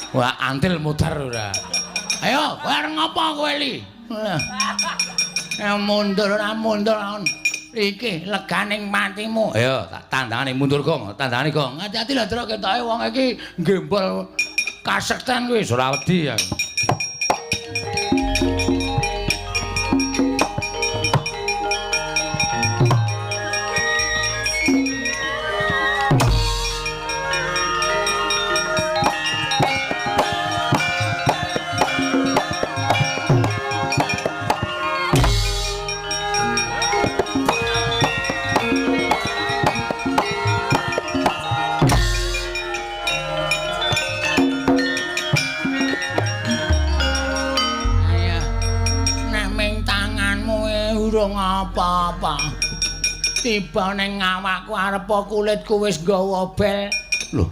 Wah, antil muter ora. Ayo, kowe arep ngopo kowe li? Ya mundur. Iki leganing matimu. Ayo, tak tandangane mundur gong, tandangane gong. Hati-hati lho Tru ketoke wong iki gembol kasekten kuwi ora wedi ya. Urung apa-apa. Tiba ning awakku arep kulitku wis nggawa bel. Lho,